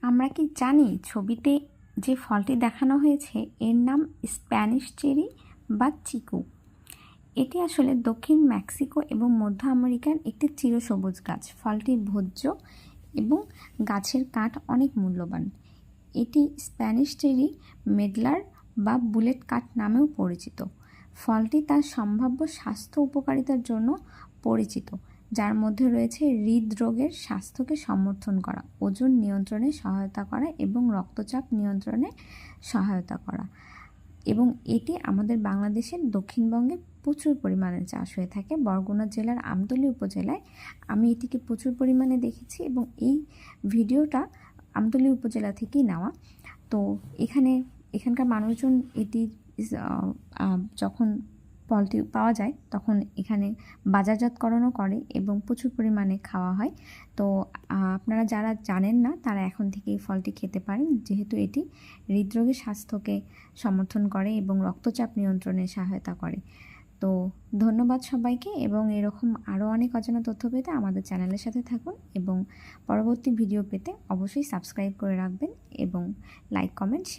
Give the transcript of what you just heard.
আমরা কি জানি ছবিতে যে ফলটি দেখানো হয়েছে এর নাম স্প্যানিশ চেরি বা চিকু। এটি আসলে দক্ষিণ মেক্সিকো এবং মধ্য আমেরিকার একটি চিরসবুজ গাছ। ফলটি ভোজ্য এবং গাছের কাঠ অনেক মূল্যবান। এটি স্প্যানিশ চেরি, মেডলার বা বুলেট কাঠ নামেও পরিচিত। ফলটি তার সম্ভাব্য স্বাস্থ্য উপকারিতার জন্য পরিচিত, যার মধ্যে রয়েছে হৃদরোগের স্বাস্থ্যকে সমর্থন করা, ওজন নিয়ন্ত্রণে সহায়তা করা এবং রক্তচাপ নিয়ন্ত্রণে সহায়তা করা। এবং এটি আমাদের বাংলাদেশের দক্ষিণবঙ্গে প্রচুর পরিমাণে চাষ হয়ে থাকে। বরগুনা জেলার আমতলী উপজেলায় আমি এটিকে প্রচুর পরিমাণে দেখেছি এবং এই ভিডিওটা আমতলী উপজেলা থেকেই নেওয়া। তো এখানকার মানুষজন এটি যখন ফলটি পাওয়া যায় তখন এখানে বাজারজাতকরণও করে এবং প্রচুর পরিমাণে খাওয়া হয়। তো আপনারা যারা জানেন না তারা এখন থেকে এই ফলটি খেতে পারেন, যেহেতু এটি হৃদরোগের স্বাস্থ্যকে সমর্থন করে এবং রক্তচাপ নিয়ন্ত্রণে সহায়তা করে। তো ধন্যবাদ সবাইকে, এবং এরকম আরও অনেক অজানা তথ্য পেতে আমাদের চ্যানেলের সাথে থাকুন এবং পরবর্তী ভিডিও পেতে অবশ্যই সাবস্ক্রাইব করে রাখবেন এবং লাইক কমেন্ট